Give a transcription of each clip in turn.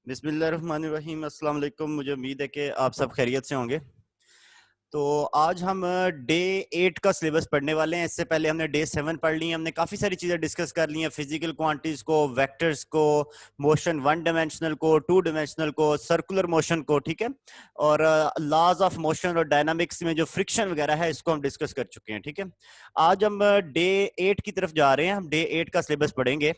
बिस्मिल्लाहिर्रहमानिर्रहीम। अस्सलाम वालेकुम। मुझे उम्मीद है कि आप सब खैरियत से होंगे। तो आज हम डे 8 का सिलेबस पढ़ने वाले हैं। इससे पहले हमने डे 7 पढ़ ली है। हमने काफ़ी सारी चीज़ें डिस्कस कर ली हैं, फिजिकल क्वांटिटीज़ को, वेक्टर्स को, मोशन वन डायमेंशनल को, टू डायमेंशनल को, सर्कुलर मोशन को, ठीक है। और लॉज ऑफ मोशन और डायनामिक्स में जो फ्रिक्शन वगैरह है इसको हम डिस्कस कर चुके हैं, ठीक है। आज हम डे 8 की तरफ जा रहे हैं। हम डे 8 का सिलेबस पढ़ेंगे।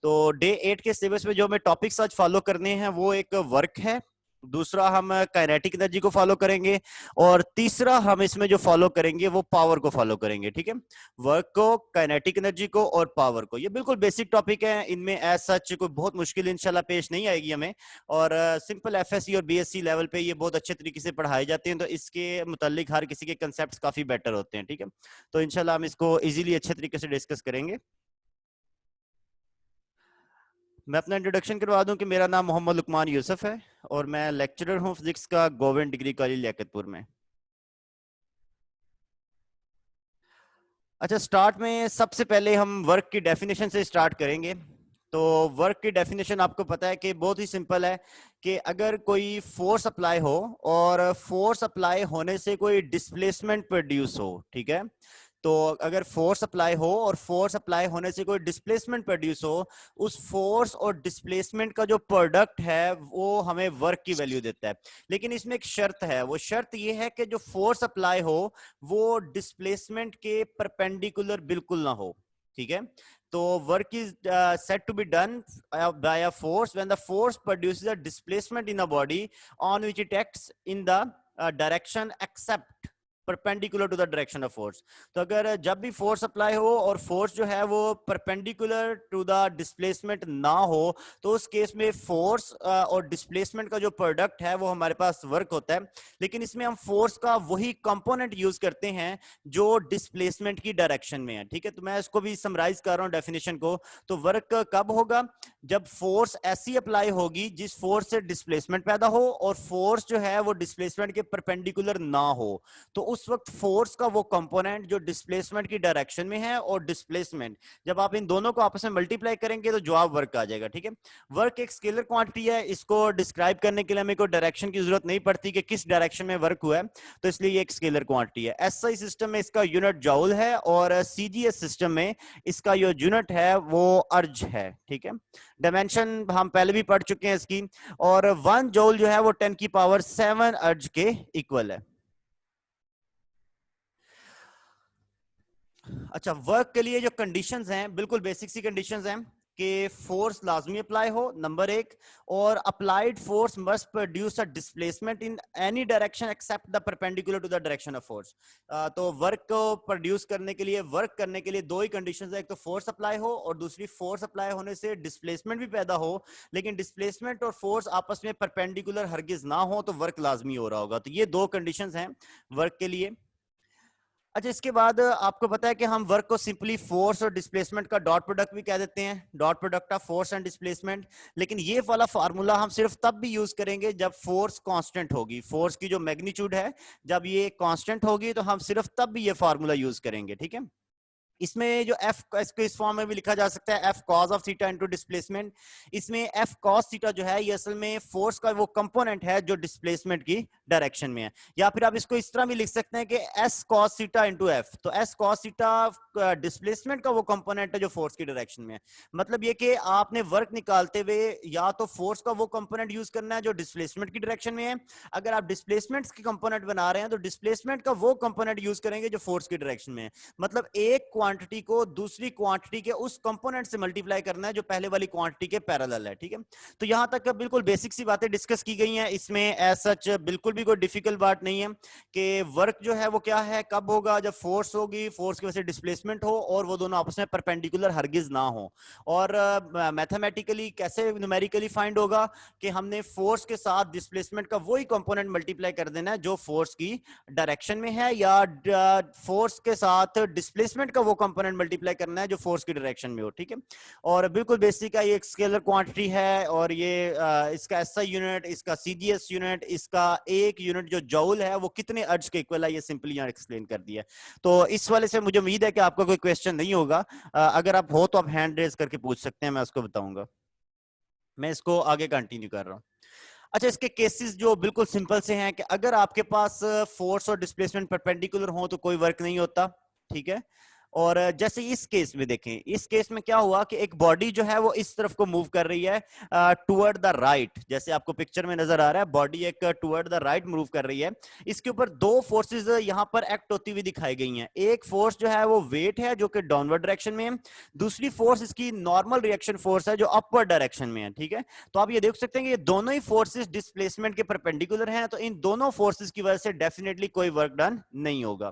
तो डे 8 के सिलेबस में जो हमें टॉपिक्स आज फॉलो करने हैं वो एक वर्क है, दूसरा हम काइनेटिक एनर्जी को फॉलो करेंगे, और तीसरा हम इसमें जो फॉलो करेंगे वो पावर को फॉलो करेंगे, ठीक है। वर्क को, काइनेटिक एनर्जी को और पावर को। ये बिल्कुल बेसिक टॉपिक है, इनमें एज सच कोई बहुत मुश्किल इंशाल्लाह पेश नहीं आएगी हमें। और सिंपल एफएससी और बीएससी लेवल पे ये बहुत अच्छे तरीके से पढ़ाए जाते हैं, तो इसके मुतालिक हर किसी के कंसेप्ट काफी बेटर होते हैं, ठीक है। तो इंशाल्लाह हम इसको इजीली अच्छे तरीके से डिस्कस करेंगे। मैं अपना इंट्रोडक्शन करवा दूं कि मेरा नाम मोहम्मद लुकमान यूसुफ है और मैं लेक्चरर हूं फिजिक्स का गवर्नमेंट डिग्री कॉलेज लियाकतपुर में। अच्छा, स्टार्ट में सबसे पहले हम वर्क की डेफिनेशन से स्टार्ट करेंगे। तो वर्क की डेफिनेशन आपको पता है कि बहुत ही सिंपल है कि अगर कोई फोर्स अप्लाई हो और फोर्स अप्लाई होने से कोई डिस्प्लेसमेंट प्रोड्यूस हो, ठीक है। तो अगर फोर्स अप्लाई हो और फोर्स अप्लाई होने से कोई डिस्प्लेसमेंट प्रोड्यूस हो, उस फोर्स और डिस्प्लेसमेंट का जो प्रोडक्ट है वो हमें वर्क की वैल्यू देता है। लेकिन इसमें एक शर्त है, वो शर्त ये है कि जो फोर्स अप्लाई हो वो डिस्प्लेसमेंट के परपेंडिकुलर बिल्कुल ना हो, ठीक है। तो work is set to be done by a force when the force produces a displacement in a body on which it acts in the direction except perpendicular to the direction of force. तो अगर जब भी force apply हो और force जो है वो perpendicular to the displacement ना हो, तो उस केस में फोर्स और डिस्प्लेसमेंट का जो प्रोडक्ट है वो हमारे पास वर्क होता है। लेकिन इसमें हम फोर्स का वही कंपोनेंट यूज करते हैं जो डिस्प्लेसमेंट की डायरेक्शन में है, ठीक है। तो मैं इसको भी समराइज कर रहा हूं डेफिनेशन को। तो वर्क कब होगा? जब फोर्स ऐसी अप्लाई होगी जिस फोर्स से डिस्प्लेसमेंट पैदा हो और फोर्स जो है वो डिस्प्लेसमेंट के परपेंडिकुलर ना हो। तो उस वक्त फोर्स का वो कंपोनेंट जो डिस्प्लेसमेंट की डायरेक्शन में है और डिस्प्लेसमेंट, जब आप इन दोनों को आपस में मल्टीप्लाई करेंगे तो जवाब वर्क आ जाएगा, ठीक है। वर्क एक स्केलर क्वांटिटी है, इसको डिस्क्राइब करने के लिए हमें कोई डायरेक्शन की जरूरत नहीं पड़ती कि किस डायरेक्शन में वर्क हुआ है, तो इसलिए ये एक स्केलर क्वांटिटी है। एसआई सिस्टम में इसका यूनिट जॉल है और सीजीएस सिस्टम में इसका जो यूनिट है वो अर्ज है, ठीक है। डायमेंशन हम पहले भी पढ़ चुके हैं इसकी। और 1 जॉल जो है वो 10⁻7 अर्ज के इक्वल है। अच्छा, वर्क के लिए जो कंडीशंस हैं बिल्कुल बेसिक सी कंडीशंस हैं कि फोर्स लाजमी अप्लाई हो, नंबर एक, और applied force must produce a displacement in any direction except the perpendicular to the direction of force. तो वर्क को प्रोड्यूस करने के लिए, वर्क करने के लिए दो ही कंडीशंस है, एक तो फोर्स अप्लाई हो और दूसरी फोर्स अप्लाई होने से डिस्प्लेसमेंट भी पैदा हो, लेकिन डिस्प्लेसमेंट और फोर्स आपस में परपेंडिकुलर हरगिज ना हो तो वर्क लाजमी हो रहा होगा। तो ये दो कंडीशंस हैं वर्क के लिए। अच्छा, इसके बाद आपको पता है कि हम वर्क को सिंपली फोर्स और डिस्प्लेसमेंट का डॉट प्रोडक्ट भी कह देते हैं, dot product of force and displacement. लेकिन ये वाला फार्मूला हम सिर्फ तब भी यूज करेंगे जब फोर्स कांस्टेंट होगी, फोर्स की जो मैग्नीट्यूड है जब ये कांस्टेंट होगी तो हम सिर्फ तब भी ये फार्मूला यूज करेंगे, ठीक है। इसमें जो एफ इसको इस फॉर्म में भी लिखा जा सकता है, F cos of theta into displacement. इसमें एफ कॉस थीटा जो है ये असल में फोर्स का वो कंपोनेंट है जो डिस्प्लेसमेंट की डायरेक्शन में है। या फिर आप इसको इस तरह भी लिख सकते हैं कि S cos theta into F. तो एस कॉस थीटा डिस्प्लेसमेंट का वो कंपोनेंट है जो फोर्स की डायरेक्शन में है। मतलब ये कि आपने वर्क निकालते हुए या तो फोर्स का वो कंपोनेंट यूज करना है जो डिस्प्लेसमेंट की डायरेक्शन में है, अगर आप डिस्प्लेसमेंट की कंपोनेंट बना रहे हैं तो डिस्प्लेसमेंट का वो कंपोनेंट यूज करेंगे जो फोर्स की डायरेक्शन में है। मतलब एक क्वांटिटी को दूसरी क्वांटिटी के उस कंपोनेंट से मल्टीप्लाई करना है जो पहले वाली क्वांटिटी के पैरेलल है, ठीक है। तो यहां तक बिल्कुल बेसिक सी बातें डिस्कस की गई हैं। इसमें एज सच बिल्कुल भी कोई डिफिकल्ट बात नहीं है कि वर्क जो है वो क्या है, कब होगा, जब फोर्स होगी, फोर्स की वजह से डिस्प्लेसमेंट हो और वो दोनों आपस में परपेंडिकुलर हरगिज ना हो। और मैथमेटिकली कैसे न्यूमेरिकली फाइंड होगा कि हमने फोर्स के साथ डिस्प्लेसमेंट का वही कंपोनेंट मल्टीप्लाई कर देना है जो फोर्स की डायरेक्शन में है, या फोर्स के साथ डिस्प्लेसमेंट का वो कंपोनेंट मल्टीप्लाई करना है जो फोर्स की डायरेक्शन में हो, ठीक है। और बिल्कुल बेसिक है, ये एक स्केलर क्वांटिटी है और ये इसका एसआई यूनिट, इसका सीजीएस यूनिट, इसका एक यूनिट जो जॉल है वो कितने अर्ज के इक्वल है, ये सिंपली यहां एक्सप्लेन कर दिया। तो इस वाले से मुझे उम्मीद है कि आपका कोई क्वेश्चन नहीं होगा। अगर आप हो तो आप हैंड रेज करके पूछ सकते हैं, मैं उसको बताऊंगा। मैं इसको आगे कंटिन्यू कर रहा हूँ। अच्छा, इसके केसेस जो बिल्कुल सिंपल से हैं कि अगर आपके पास फोर्स और डिस्प्लेसमेंट परपेंडिकुलर हो तो कोई वर्क नहीं होता, ठीक है। और जैसे इस केस में देखें, इस केस में क्या हुआ कि एक बॉडी जो है वो इस तरफ को मूव कर रही है टुवर्ड द राइट, जैसे आपको पिक्चर में नजर आ रहा है, बॉडी एक टुवर्ड द राइट मूव कर रही है। इसके ऊपर दो फोर्सेस यहां पर एक्ट होती हुई दिखाई गई हैं। एक फोर्स जो है वो वेट है जो कि डाउनवर्ड डायरेक्शन में है, दूसरी फोर्स इसकी नॉर्मल रिएक्शन फोर्स है जो अपवर्ड डायरेक्शन में है, ठीक है। तो आप ये देख सकते हैं कि ये दोनों ही फोर्सेस डिस्प्लेसमेंट के परपेंडिकुलर हैं, तो इन दोनों फोर्सेस की वजह से डेफिनेटली कोई वर्क डन नहीं होगा।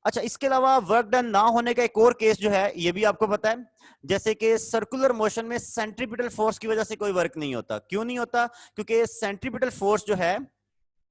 अच्छा, इसके अलावा वर्क डन ना होने का एक और केस जो है ये भी आपको पता है, जैसे कि सर्कुलर मोशन में सेंट्रीपिटल फोर्स की वजह से कोई वर्क नहीं होता। क्यों नहीं होता? क्योंकि सेंट्रीपिटल फोर्स जो है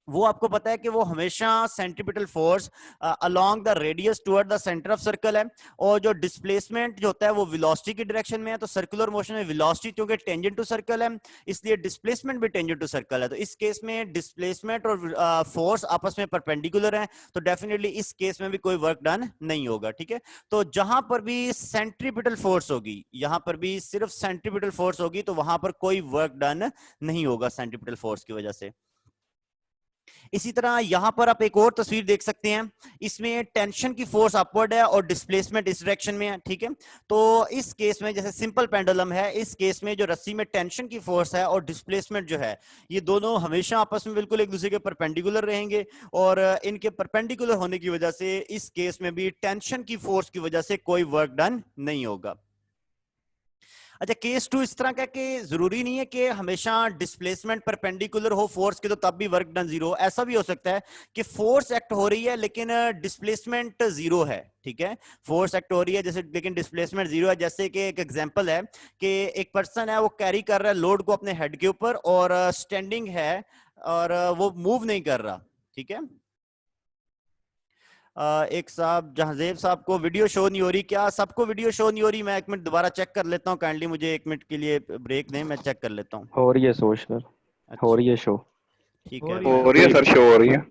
वो आपको पता है कि वो हमेशा centripetal force along the radius toward the centre of circle है, और जो डिस्प्लेसमेंट जो होता है वो वेलोसिटी की डायरेक्शन में है। तो सर्कुलर मोशन में वेलोसिटी क्योंकि टेंजेंट टू सर्कल है, इसलिए डिस्प्लेसमेंट भी टेंजेंट टू सर्कल है। तो इस केस में डिस्प्लेसमेंट और फोर्स आपस में परपेंडिकुलर है, तो डेफिनेटली इस केस में भी कोई वर्क डन नहीं होगा, ठीक है। तो जहां पर भी सेंट्रीपिटल फोर्स होगी, यहां पर भी सिर्फ सेंट्रीपिटल फोर्स होगी, तो वहां पर कोई वर्क डन नहीं होगा सेंट्रीपिटल फोर्स की वजह से। इसी तरह यहां पर आप एक और तस्वीर देख सकते हैं, इसमें टेंशन की फोर्स अपवर्ड है और डिस्प्लेसमेंट इस डायरेक्शन में है, ठीक है। तो इस केस में जैसे सिंपल पेंडुलम है, इस केस में जो रस्सी में टेंशन की फोर्स है और डिस्प्लेसमेंट जो है, ये दोनों हमेशा आपस में बिल्कुल एक दूसरे के परपेंडिकुलर रहेंगे, और इनके परपेंडिकुलर होने की वजह से इस केस में भी टेंशन की फोर्स की वजह से कोई वर्क डन नहीं होगा। अच्छा, केस 2 इस तरह का कि जरूरी नहीं है कि हमेशा डिस्प्लेसमेंट परपेंडिकुलर हो फोर्स के, तो तब भी वर्क डन जीरो। ऐसा भी हो सकता है कि फोर्स एक्ट हो रही है लेकिन डिस्प्लेसमेंट जीरो है, ठीक है। फोर्स एक्ट हो रही है जैसे, लेकिन डिस्प्लेसमेंट जीरो है। जैसे कि एक एग्जांपल है कि एक पर्सन है, वो कैरी कर रहा है लोड को अपने हेड के ऊपर, और स्टैंडिंग है, और वो मूव नहीं कर रहा, ठीक है। एक साहब जहाजेब साहब को वीडियो शो नहीं हो रही, क्या सबको वीडियो शो नहीं हो रही? मैं एक मिनट दोबारा चेक कर लेता हूँ, काइंडली मुझे एक मिनट के लिए ब्रेक दें, मैं चेक कर लेता हूँ। हो रही है शो सर, हो अच्छा, रही है शो, ठीक हो है, रही है सर, शो हो रही है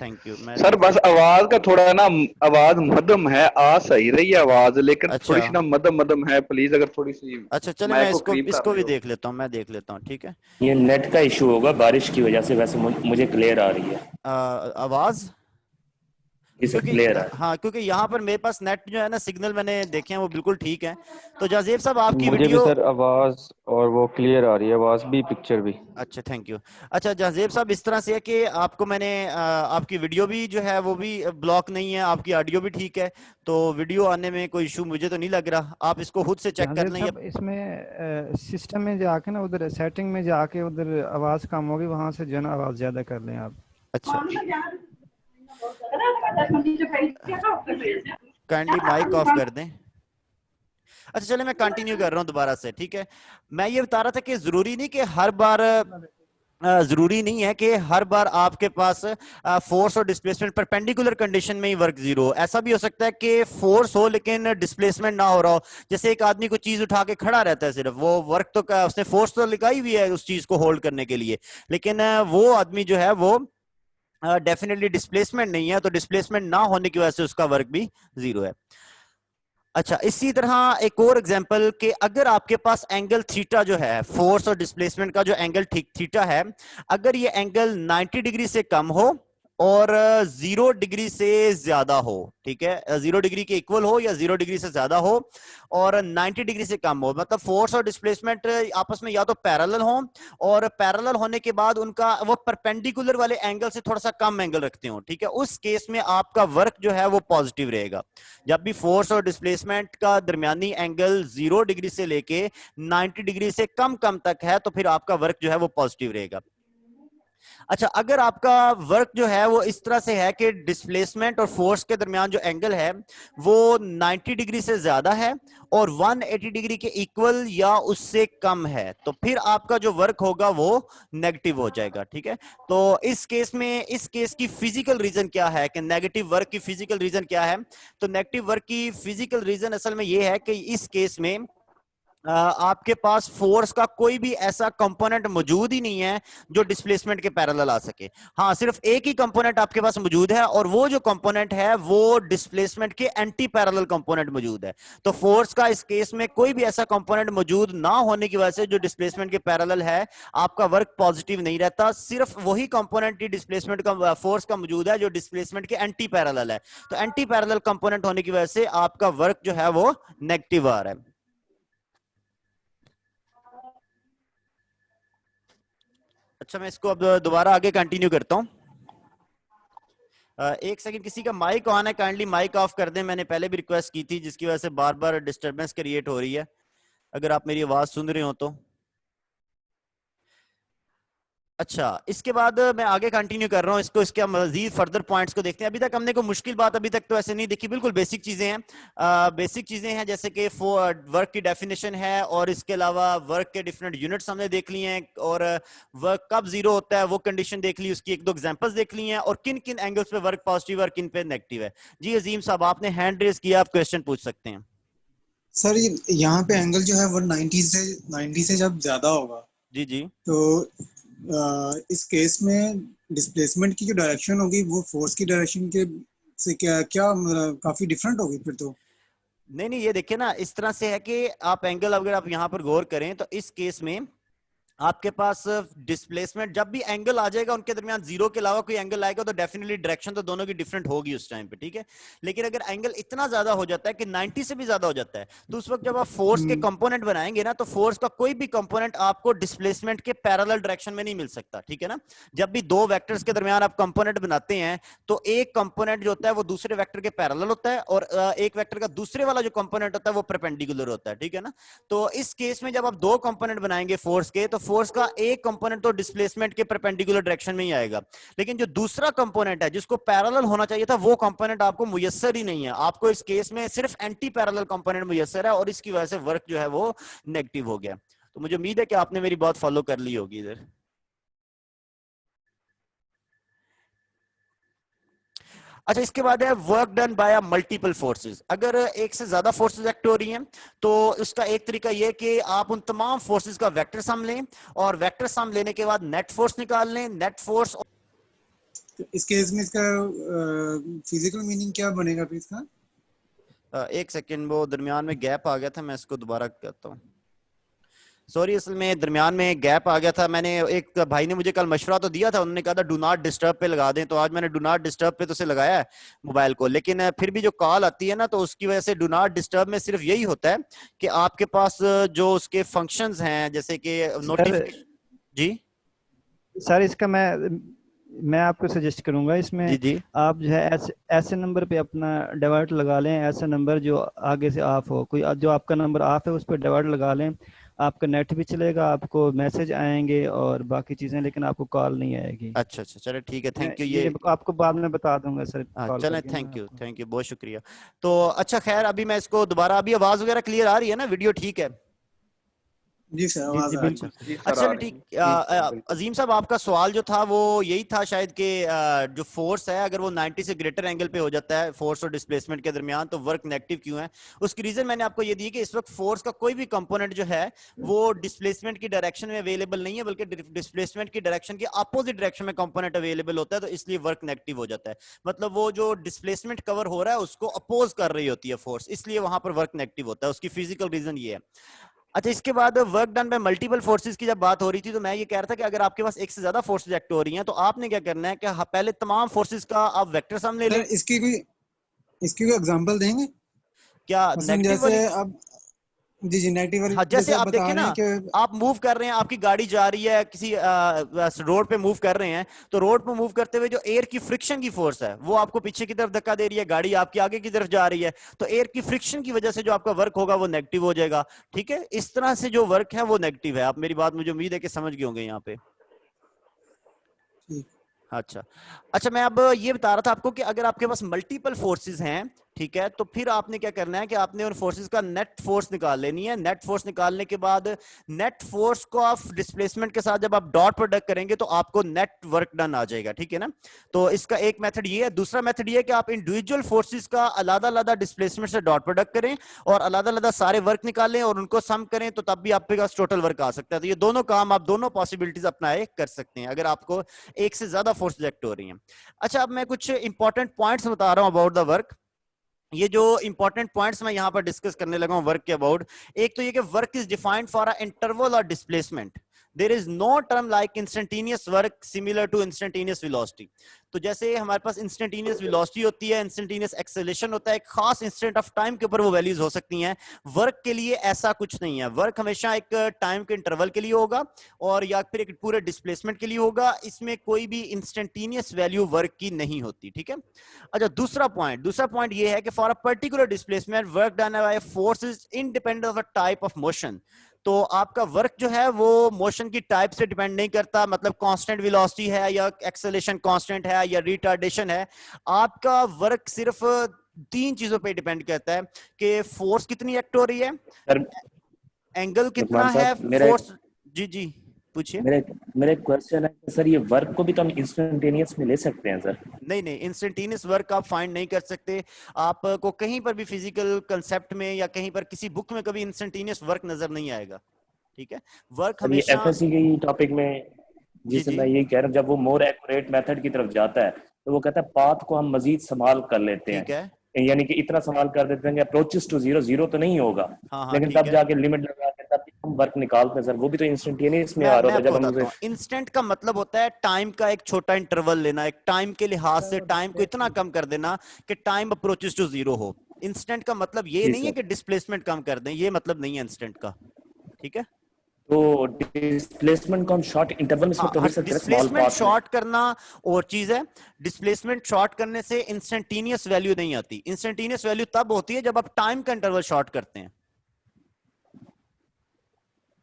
थैंक यू। मैं सर। बस आवाज का थोड़ा ना, आवाज मध्यम है, आ सही रही है आवाज, लेकिन अच्छा थोड़ी सी ना मध्यम मध्यम है। प्लीज अगर थोड़ी सी अच्छा, चले मैं माइक को इसको करीब कर इसको रहे भी हो। देख लेता हूँ, मैं देख लेता हूँ, ठीक है। ये नेट का इशू होगा बारिश की वजह से, वैसे मुझे क्लियर आ रही है। आवाज जी सर, क्योंकि क्लियर आ रही हाँ, क्योंकि यहाँ पर मेरे पास नेट जो है ना, सिग्नल मैंने देखे हैं वो बिल्कुल ठीक है। तो जहाजेब साहब आपकी मुझे भी वीडियो, सर आवाज और वो क्लियर आ रही है, आवाज भी पिक्चर भी। अच्छा थैंक यू। अच्छा जहाजेब साहब, इस तरह से है कि आपको मैंने आपकी वीडियो भी जो है वो भी ब्लॉक नहीं है, आपकी ऑडियो भी ठीक है, तो वीडियो आने में कोई इशू मुझे तो नहीं लग रहा। आप इसको खुद से चेक कर जहांगीर लें। साहब, इसमें सिस्टम में जाके ना, उधर सेटिंग में जाके उधर आवाज कम होगी, वहां से जो है ना आवाज ज्यादा कर लें आप। अच्छा, काइंडली माइक ऑफ कर दें। अच्छा चले, मैं कंटिन्यू कर रहा हूं दोबारा से, ठीक है। मैं ये बता रहा था कि जरूरी नहीं कि हर बार जरूरी नहीं है कि हर बार आपके पास फोर्स और डिस्प्लेसमेंट परपेंडिकुलर कंडीशन में ही वर्क जीरो हो। ऐसा भी हो सकता है कि फोर्स हो लेकिन डिस्प्लेसमेंट ना हो रहा हो। जैसे एक आदमी को चीज उठा के खड़ा रहता है, सिर्फ वो वर्क तो उसने फोर्स तो लगाई हुई है उस चीज को होल्ड करने के लिए, लेकिन वो आदमी जो है वो डेफिनेटली डिस्प्लेसमेंट नहीं है, तो डिस्प्लेसमेंट ना होने की वजह से उसका वर्क भी जीरो है। अच्छा, इसी तरह एक और एग्जांपल कि अगर आपके पास एंगल थीटा जो है, फोर्स और डिस्प्लेसमेंट का जो एंगल थीटा है, अगर ये एंगल 90 डिग्री से कम हो और 0 डिग्री से ज्यादा हो, ठीक है, 0 डिग्री के इक्वल हो या 0 डिग्री से ज्यादा हो, और 90 डिग्री से कम हो, मतलब फोर्स और डिस्प्लेसमेंट आपस में या तो पैरेलल हो, और पैरेलल होने के बाद उनका वो परपेंडिकुलर वाले एंगल से थोड़ा सा कम एंगल रखते हो, ठीक है, उस केस में आपका वर्क जो है वो पॉजिटिव रहेगा। जब भी फोर्स और डिस्प्लेसमेंट का दरमियानी एंगल 0 डिग्री से लेके 90 डिग्री से कम तक है, तो फिर आपका वर्क जो है वो पॉजिटिव रहेगा। अच्छा, अगर आपका वर्क जो है वो इस तरह से है कि डिस्प्लेसमेंट और फोर्स के दरमियान जो एंगल है वो 90 डिग्री से ज्यादा है और 180 डिग्री के इक्वल या उससे कम है, तो फिर आपका जो वर्क होगा वो नेगेटिव हो जाएगा, ठीक है। तो इस केस में, इस केस की फिजिकल रीजन क्या है कि नेगेटिव वर्क की फिजिकल रीजन क्या है? तो नेगेटिव वर्क की फिजिकल रीजन असल में ये है कि इस केस में आपके पास फोर्स का कोई भी ऐसा कंपोनेंट मौजूद ही नहीं है जो डिस्प्लेसमेंट के पैरेलल आ सके। हाँ, सिर्फ एक ही कंपोनेंट आपके पास मौजूद है और वो जो कंपोनेंट है वो डिस्प्लेसमेंट के एंटी पैरेलल कंपोनेंट मौजूद है। तो फोर्स का इस केस में कोई भी ऐसा कंपोनेंट मौजूद ना होने की वजह से जो डिस्प्लेसमेंट के पैरेलल है, आपका वर्क पॉजिटिव नहीं रहता। सिर्फ वही कंपोनेंट ही डिस्प्लेसमेंट का फोर्स का मौजूद है जो डिस्प्लेसमेंट के एंटी पैरेलल है। तो एंटी पैरेलल कंपोनेंट होने की वजह से आपका वर्क जो है वो नेगेटिव आ रहा है। अच्छा, मैं इसको अब दोबारा आगे कंटिन्यू करता हूं। एक सेकंड, किसी का माइक ऑन है, काइंडली माइक ऑफ कर दें। मैंने पहले भी रिक्वेस्ट की थी जिसकी वजह से बार बार डिस्टरबेंस क्रिएट हो रही है। अगर आप मेरी आवाज सुन रहे हो तो। अच्छा, इसके बाद मैं आगे कंटिन्यू कर रहा हूँ इसको, इसके मजीद फर्दर पॉइंट्स को देखते हैं। अभी तक हमने कोई मुश्किल बात अभी तक तो ऐसे नहीं देखी, बिल्कुल बेसिक चीजें हैं। बेसिक चीजें हैं जैसे कि वर्क की डेफिनेशन है और इसके अलावा वर्क के डिफरेंट यूनिट्स हमने देख लिए हैं और वर्क कब जीरो होता है वो कंडीशन देख ली, उसकी एक दो एग्जांपल्स देख ली हैं और किन किन एंगल्स पे वर्क पॉजिटिव और किन पे नेगेटिव है। जी अजीम साहब, आपने हैंड रेज किया, आप क्वेश्चन पूछ सकते हैं। सर यहाँ पे एंगल जो है वो 90 से जब ज्यादा होगा जी जी, तो इस केस में डिस्प्लेसमेंट की जो डायरेक्शन होगी वो फोर्स की डायरेक्शन के से क्या क्या काफी डिफरेंट होगी फिर तो। नहीं नहीं, ये देखिए ना, इस तरह से है कि आप एंगल, अगर आप यहाँ पर गौर करें तो इस केस में आपके पास डिस्प्लेसमेंट, जब भी एंगल आ जाएगा उनके दरमियान जीरो के अलावा कोई एंगल आएगा तो डेफिनेटली डायरेक्शन तो दोनों की डिफरेंट होगी उस टाइम पे, ठीक है। लेकिन अगर एंगल इतना ज्यादा हो जाता है कि 90 से भी ज्यादा हो जाता है तो उस वक्त जब आप फोर्स के कंपोनेंट बनाएंगे ना, तो फोर्स का कोई भी कंपोनेंट आपको डिस्प्लेसमेंट के पैरेलल डायरेक्शन में नहीं मिल सकता, ठीक है ना। जब भी दो वेक्टर्स के दरमियान आप कंपोनेंट बनाते हैं तो एक कंपोनेंट जो होता है वो दूसरे वेक्टर के पैरेलल होता है और एक वेक्टर का दूसरे वाला जो कंपोनेंट होता है वो परपेंडिकुलर होता है, ठीक है ना। तो इस केस में जब आप दो कंपोनेंट बनाएंगे फोर्स के, तो फोर्स का एक कंपोनेंट तो डिस्प्लेसमेंट के परपेंडिकुलर डायरेक्शन में ही आएगा, लेकिन जो दूसरा कंपोनेंट है जिसको पैरेलल होना चाहिए था वो कंपोनेंट आपको मुयस्सर ही नहीं है। आपको इस केस में सिर्फ एंटी पैरेलल कंपोनेंट मुयस्सर है और इसकी वजह से वर्क जो है वो नेगेटिव हो गया। तो मुझे उम्मीद है कि आपने मेरी बात फॉलो कर ली होगी इधर। अच्छा, इसके बाद है work done bye multiple forces. अगर एक से ज्यादा फोर्सेस एक्ट हो रही हैं तो उसका एक तरीका यह कि आप उन तमाम फोर्सेस का वेक्टर सम लें और वेक्टर सम लेने के बाद नेट फोर्स निकाल लें। नेट फोर्स, इस केस में इसका फिजिकल मीनिंग क्या बनेगा फिर इसका? एक सेकेंड, वो दरमियान में गैप आ गया था, मैं इसको दोबारा करता हूँ। सॉरी, असल में दरमियान में गैप आ गया था। मैंने, एक भाई ने मुझे कल मशवरा तो दिया था, उन्होंने कहा था डू नॉट डिस्टर्ब पे लगा दें, तो आज मैंने डू नॉट डिस्टर्ब पे तो से लगाया है मोबाइल को, लेकिन फिर भी जो कॉल आती है ना तो उसकी वजह से डू नॉट डिस्टर्ब में सिर्फ यही होता है कि आपके पास जो उसके फंक्शंस हैं जैसे कि नोटिफिकेशन। जी सर, इसका मैं आपको सजेस्ट करूंगा, इसमें जी जी, आप जो है ऐसे नंबर पे अपना डाइवर्ट लगा लें, ऐसा नंबर जो आगे से ऑफ हो, कोई जो आपका नंबर ऑफ है उस पर डाइवर्ट लगा लें। आपका नेट भी चलेगा, आपको मैसेज आएंगे और बाकी चीजें, लेकिन आपको कॉल नहीं आएगी। अच्छा अच्छा, चलो ठीक है, थैंक यू। ये आपको बाद में बता दूंगा सर, कॉल चलें, करके थैंक मैं यू आपको। थैंक यू, बहुत शुक्रिया। तो अच्छा, खैर अभी मैं इसको दोबारा, अभी आवाज वगैरह क्लियर आ रही है ना, वीडियो ठीक है? जी सर, जी आवाज जी आ रही अच्छा बिल्कुल। जी अच्छा, सर, आ चलो रही ठीक। है। जी सर, बिल्कुल। अजीम साहब, आपका सवाल जो था वो यही था शायद कि जो फोर्स है अगर वो 90 से ग्रेटर एंगल पे हो जाता है फोर्स और डिस्प्लेसमेंट के दरमियान तो वर्क नेगेटिव क्यों है। उसकी रीजन मैंने आपको ये दी कि इस वक्त फोर्स का कोई भी कंपोनेंट जो है वो डिस्प्लेसमेंट की डायरेक्शन में अवेलेबल नहीं है, बल्कि डिस्प्लेसमेंट की डायरेक्शन की अपोजिट डायरेक्शन में कंपोनेंट अवेलेबल होता है, तो इसलिए वर्क नेगेटिव हो जाता है। मतलब वो जो डिस्प्लेसमेंट कवर हो रहा है उसको अपोज कर रही होती है फोर्स, इसलिए वहां पर वर्क नेगेटिव होता है। उसकी फिजिकल रीजन ये है। अच्छा, इसके बाद work done bye multiple forces की जब बात हो रही थी तो मैं ये कह रहा था कि अगर आपके पास एक से ज्यादा फोर्सेस एक्ट हो रही हैं तो आपने क्या करना है कि पहले तमाम फोर्सेस का आप वेक्टर सम ले लें। सर इसकी कोई एग्जांपल देंगे? क्या मसलन नेगेटिव जैसे वाली? अब जी नेगेटिव वाली हाँ, जैसे जैसे आप आप बता देखिए रहे ना, हैं कि आप मूव कर रहे हैं, आपकी गाड़ी जा रही है किसी रोड पे मूव कर रहे हैं, तो रोड पे मूव करते हुए जो एयर की फ्रिक्शन की फोर्स है वो आपको पीछे की तरफ धक्का दे रही है, गाड़ी आपकी आगे की तरफ जा रही है, तो एयर की फ्रिक्शन की वजह से जो आपका वर्क होगा वो नेगेटिव हो जाएगा। ठीक है, इस तरह से जो वर्क है वो नेगेटिव है। आप मेरी बात, मुझे उम्मीद है कि समझ गए होंगे यहाँ पे। ठीक। अच्छा अच्छा, मैं अब ये बता रहा था आपको कि अगर आपके पास मल्टीपल फोर्सेस हैं ठीक है, तो फिर आपने क्या करना है कि आपने उन फोर्सेस का नेट फोर्स निकाल लेनी है। नेट फोर्स निकालने के बाद नेट फोर्स को आप डिस्प्लेसमेंट के साथ जब आप डॉट प्रोडक्ट करेंगे तो आपको नेट वर्क डन आ जाएगा, ठीक है ना। तो इसका एक मेथड ये है। दूसरा मेथड ये है कि आप इंडिविजुअल फोर्सेस का अलग-अलग डिस्प्लेसमेंट से डॉट प्रोडक्ट करें और अलग-अलग सारे वर्क निकालें और उनको सम करें, तो तब भी आपके पास टोटल वर्क आ सकता है। तो ये दोनों काम आप दोनों पॉसिबिलिटीज अपनाए कर सकते हैं अगर आपको एक से ज्यादा फोर्स रिजेक्ट हो रही है। अच्छा, अब मैं कुछ इंपॉर्टेंट पॉइंट्स बता रहा हूं अबाउट द वर्क। ये जो इंपॉर्टेंट पॉइंट्स मैं यहां पर डिस्कस करने लगा हूं वर्क के अबाउट, एक तो ये कि work is defined for a interval और displacement. There is no term like instantaneous work similar to instantaneous velocity. तो जैसे हमारे पास इंस्टेंटेनियस वेलोसिटी होती है, इंस्टेंटेनियस एक्सेलरेशन होता है, एक खास इंस्टेंट ऑफ टाइम के ऊपर वो वैल्यूज हो सकती हैं। वर्क के लिए ऐसा कुछ नहीं है। वर्क हमेशा एक टाइम के इंटरवल के लिए होगा और या फिर एक पूरे डिस्प्लेसमेंट के लिए होगा। इसमें कोई भी इंस्टेंटेनियस वैल्यू वर्क की नहीं होती, ठीक है। अच्छा, दूसरा पॉइंट ये है कि for a particular displacement work done by force is independent of a type of motion. तो आपका वर्क जो है वो मोशन की टाइप से डिपेंड नहीं करता, मतलब कांस्टेंट वेलोसिटी है या एक्सेलरेशन कांस्टेंट है या रिटार्डेशन है। आपका वर्क सिर्फ तीन चीजों पे डिपेंड करता है कि फोर्स कितनी एक्ट हो रही है, सर एंगल कितना लुकमान है, साहब, मेरा फोर्स। जी पूछिए। मेरा एक क्वेश्चन है कि सर ये वर्क को भी तो हम इंस्टेंटेनियस में ले सकते हैं सर? नहीं, इंस्टेंटेनियस वर्क आप फाइंड नहीं कर सकते। आपको कहीं पर भी फिजिकल कंसेप्ट में या कहीं पर किसी बुक में कभी इंस्टेंटेनियस वर्क नजर नहीं आएगा, ठीक है। वर्क सर ये हमेशा एफएससी के टॉपिक में, जी जिससे मैं यही कह रहा हूँ, जब वो मोर एक्यूरेट मेथड की तरफ जाता है तो वो कहता है पाथ को हम मजीद संभाल कर लेते ठीक हैं, है। यानी कि इतना संभाल कर देते हैं कि अप्रोचेस टू जीरो, जीरो तो नहीं होगा, हाँ लेकिन ठीक तब है। जाके लिमिट लगा के तब हम वर्क निकालते हैं सर। वो भी तो इंस्टेंटेनियस में मैं आ रहा मैं होता है आपको जब हम बताता उसे। हूँ। इंस्टेंट का मतलब होता है टाइम का एक छोटा इंटरवल लेना, एक टाइम के लिहाज से टाइम को इतना कम कर देना कि टाइम अप्रोचेस टू जीरो हो। इंस्टेंट का मतलब ये जी नहीं है सर। कि डिस्प्लेसमेंट कम कर दें, ये मतलब नहीं है इंस्टेंट का, ठीक है। तो डिस्प्लेसमेंट को हम शॉर्ट इंटरवल में इसमें तो हाँ, कर सकते हैं, स्मॉल डिस्प्लेसमेंट पाथ में। शॉर्ट करना और चीज है। डिस्प्लेसमेंट शॉर्ट करने से इंस्टेंटेनियस वैल्यू नहीं आती। इंस्टेंटेनियस वैल्यू तब होती है जब आप टाइम का इंटरवल शॉर्ट करते हैं,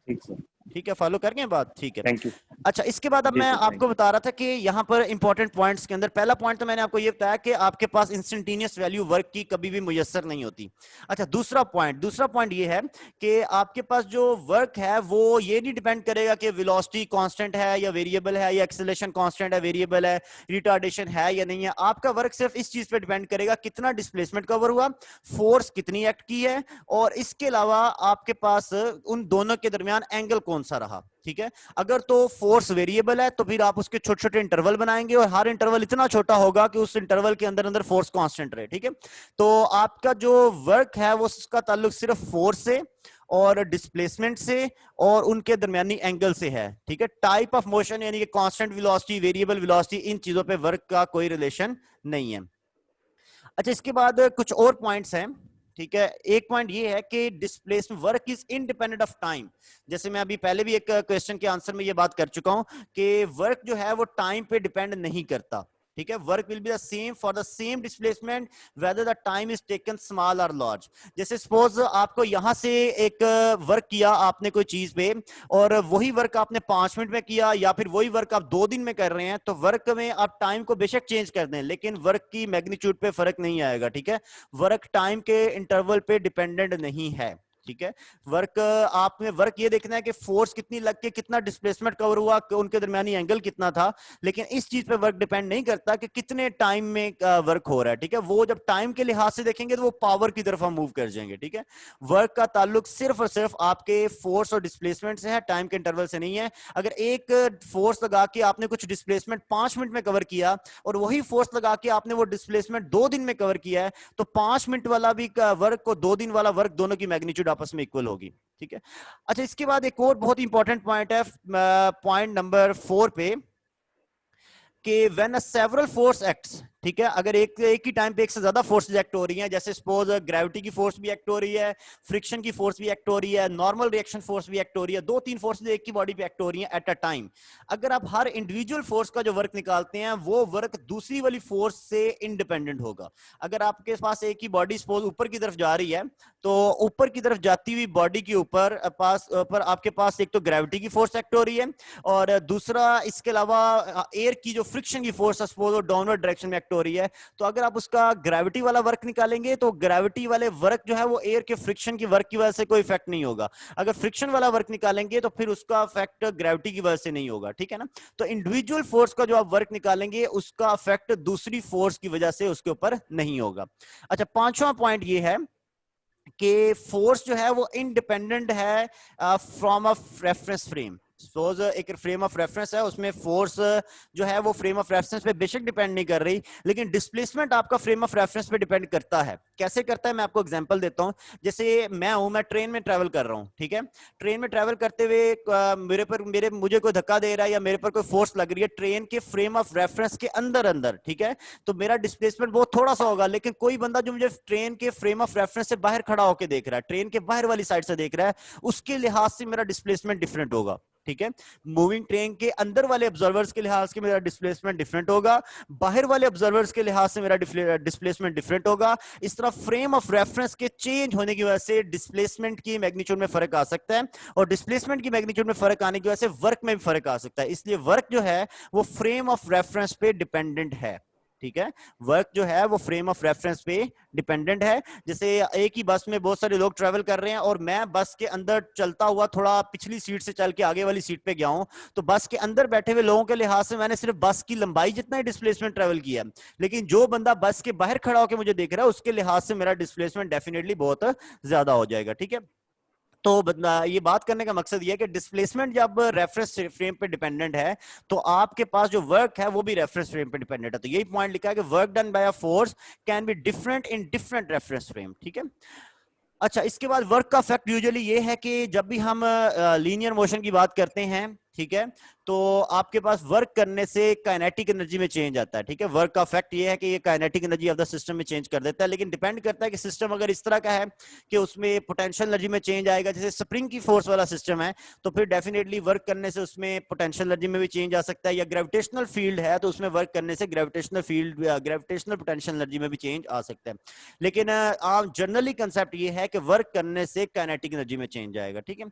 ठीक सर, ठीक है। फॉलो कर गए बात, ठीक है। Thank you. अच्छा, इसके बाद अब जी मैं सर, थैंक आपको बता रहा था कि यहाँ पर इंपॉर्टेंट पॉइंट्स के अंदर पहला पॉइंट तो मैंने आपको ये बताया कि आपके पास इंस्टेंटेनियस वैल्यू वर्क की कभी भी मुयस्सर नहीं होती। अच्छा, दूसरा पॉइंट ये है कि आपके पास जो वर्क है वो ये नहीं डिपेंड करेगा कि वेलोसिटी कांस्टेंट है या वेरिएबल है, या एक्सेलरेशन कांस्टेंट है वेरिएबल है, रिटार्डेशन है या नहीं है। आपका वर्क सिर्फ इस चीज पे डिपेंड करेगा कितना डिस्प्लेसमेंट कवर हुआ, फोर्स कितनी एक्ट की है, और इसके अलावा आपके पास उन दोनों के दरमियान एंगल कौन सा रहा, ठीक है। अगर तो फोर्स वेरिएबल है तो फिर आप उसके छोटे छोटे इंटरवल बनाएंगे और हर इंटरवल इतना छोटा होगा कि उस इंटरवल के अंदर अंदर फोर्स कांस्टेंट रहे, ठीक है। तो आपका जो वर्क है वो उसका ताल्लुक सिर्फ फोर्स से और डिस्प्लेसमेंट से और उनके दरमियानी एंगल से है, ठीक है। टाइप ऑफ मोशन यानी कि कांस्टेंट वेलोसिटी, वेरिएबल वेलोसिटी, इन चीजों पे वर्क का कोई रिलेशन नहीं है। अच्छा, इसके बाद कुछ और पॉइंट्स हैं, ठीक है। एक पॉइंट ये है कि displacement work is independent of time. जैसे मैं अभी पहले भी एक क्वेश्चन के आंसर में ये बात कर चुका हूं कि वर्क जो है वो टाइम पे डिपेंड नहीं करता, ठीक है। Work will be the same for the same displacement whether the time is taken small और लार्ज। जैसे सपोज आपको यहां से एक वर्क किया आपने कोई चीज पे, और वही वर्क आपने 5 मिनट में किया या फिर वही वर्क आप 2 दिन में कर रहे हैं, तो वर्क में आप टाइम को बेशक चेंज कर दें लेकिन वर्क की मैग्नीट्यूड पे फर्क नहीं आएगा, ठीक है। वर्क टाइम के इंटरवल पे डिपेंडेंट नहीं है, ठीक है। वर्क आपने वर्क ये देखना है कि फोर्स कितनी लग के कितना डिस्प्लेसमेंट कवर हुआ, उनके दरमियानी एंगल कितना था, लेकिन इस चीज पे वर्क डिपेंड नहीं करता कि कितने टाइम में वर्क हो रहा है, ठीक है। वो जब टाइम के लिहाज से देखेंगे तो वो पावर की तरफ हम मूव कर जाएंगे, ठीक है। वर्क का ताल्लुक सिर्फ और सिर्फ आपके फोर्स और डिस्प्लेसमेंट से है, टाइम के इंटरवल से नहीं है। अगर एक फोर्स लगा के आपने कुछ डिस्प्लेसमेंट 5 मिनट में कवर किया और वही फोर्स लगा के आपने वो डिस्प्लेसमेंट 2 दिन में कवर किया है, तो 5 मिनट वाला भी वर्क और 2 दिन वाला वर्क दोनों की मैग्नीट्यूड आपस में इक्वल होगी, ठीक है। अच्छा, इसके बाद एक और बहुत इंपॉर्टेंट पॉइंट है, पॉइंट नंबर 4 पे, कि when a several force acts, ठीक है। अगर एक ही टाइम पे एक से ज्यादा फोर्स एक्ट हो रही हैं, जैसे सपोज ग्रेविटी की फोर्स भी एक्ट हो रही है, फ्रिक्शन की फोर्स भी एक्ट हो रही है, नॉर्मल रिएक्शन फोर्स भी एक्ट हो रही है, 2-3 फोर्सेस एक की बॉडी पे एक्ट हो रही हैं एट अ टाइम। अगर आप हर इंडिविजुअल फोर्स का जो वर्क निकालते हैं वो वर्क दूसरी वाली फोर्स से इंडिपेंडेंट होगा। अगर आपके पास एक ही बॉडी सपोज ऊपर की तरफ जा रही है, तो ऊपर की तरफ जाती हुई बॉडी के ऊपर आपके पास एक तो ग्रेविटी की फोर्स एक्ट हो रही है, और दूसरा इसके अलावा एयर की जो फ्रिक्शन की फोर्स है सपोज वो डाउनवर्ड डायरेक्शन में एक्ट इफेक्ट हो रही है, तो अगर आप उसका ग्रेविटी वाला वर्क निकालेंगे तो ग्रेविटी वाले वर्क जो है वो एयर के फ्रिक्शन की वर्क की वजह से कोई इफेक्ट नहीं होगा। अगर फ्रिक्शन वाला वर्क निकालेंगे तो फिर उसका इफेक्ट ग्रेविटी की वजह से नहीं होगा, ठीक है ना। तो इंडिविजुअल फोर्स का जो आप वर्क निकालेंगे उसका इफेक्ट दूसरी फोर्स की वजह से उसके ऊपर नहीं होगा। अच्छा, पांचवा पॉइंट ये है कि फोर्स जो है वो इंडिपेंडेंट है from a reference frame. Suppose एक फ्रेम ऑफ रेफरेंस है, उसमें फोर्स जो है वो फ्रेम ऑफ रेफरेंस पे बेशक डिपेंड नहीं कर रही, लेकिन डिस्प्लेसमेंट आपका फ्रेम ऑफ रेफरेंस पे डिपेंड करता है। कैसे करता है मैं आपको एग्जांपल देता हूं। जैसे मैं ट्रेन में ट्रैवल कर रहा हूं, ठीक है। ट्रेन में ट्रैवल करते हुए मुझे कोई धक्का दे रहा है या मेरे पर कोई फोर्स लग रही है ट्रेन के फ्रेम ऑफ रेफरेंस के अंदर, ठीक है, तो मेरा डिस्प्लेसमेंट बहुत थोड़ा सा होगा। लेकिन कोई बंदा जो मुझे ट्रेन के फ्रेम ऑफ रेफरेंस से बाहर खड़ा होकर देख रहा है, ट्रेन के बाहर वाली साइड से देख रहा है, उसके लिहाज से मेरा डिस्प्लेसमेंट डिफरेंट होगा, ठीक है। मूविंग ट्रेन के अंदर वाले ऑब्जर्वर्स के लिहाज से मेरा डिस्प्लेसमेंट डिफरेंट होगा, बाहर वाले ऑब्जर्वर्स के लिहाज से मेरा डिस्प्लेसमेंट डिफरेंट होगा। इस तरह फ्रेम ऑफ रेफरेंस के चेंज होने की वजह से डिस्प्लेसमेंट की मैग्नीट्यूड में फर्क आ सकता है, और डिस्प्लेसमेंट की मैग्नीट्यूड में फर्क आने की वजह से वर्क में भी फर्क आ सकता है। इसलिए वर्क जो है वो फ्रेम ऑफ रेफरेंस पे डिपेंडेंट है, ठीक है। वर्क जो है वो फ्रेम ऑफ रेफरेंस पे डिपेंडेंट है। जैसे एक ही बस में बहुत सारे लोग ट्रेवल कर रहे हैं और मैं बस के अंदर चलता हुआ थोड़ा पिछली सीट से चल के आगे वाली सीट पे गया हूं, तो बस के अंदर बैठे हुए लोगों के लिहाज से मैंने सिर्फ बस की लंबाई जितना ही डिस्प्लेसमेंट ट्रेवल किया, लेकिन जो बंदा बस के बाहर खड़ा होकर मुझे देख रहा है उसके लिहाज से मेरा डिस्प्लेसमेंट डेफिनेटली बहुत ज्यादा हो जाएगा, ठीक है। तो ये बात करने का मकसद ये है कि डिस्प्लेसमेंट जब रेफरेंस फ्रेम पे डिपेंडेंट है तो आपके पास जो वर्क है वो भी रेफरेंस फ्रेम पे डिपेंडेंट है। तो यही पॉइंट लिखा है कि work done by a force can be different in different reference frame, ठीक है। अच्छा, इसके बाद वर्क का फैक्ट यूजुअली ये है कि जब भी हम लीनियर मोशन की बात करते हैं, ठीक है, तो आपके पास वर्क करने से काइनेटिक एनर्जी में चेंज आता है, ठीक है। वर्क का फैक्ट ये है कि ये kinetic energy of the system में चेंज कर देता है, लेकिन डिपेंड करता है कि सिस्टम अगर इस तरह का है कि उसमें पोटेंशियल एनर्जी में चेंज आएगा, जैसे स्प्रिंग की फोर्स वाला सिस्टम है, तो फिर डेफिनेटली वर्क करने से उसमें पोटेंशियल एनर्जी में भी चेंज आ सकता है। या ग्रेविटेशनल फील्ड है तो उसमें वर्क करने से ग्रेविटेशनल पोटेंशियल एनर्जी में भी चेंज आ सकता है। लेकिन जनरली कंसेप्ट ये है कि वर्क करने से काइनेटिक एनर्जी में चेंज आएगा, ठीक है।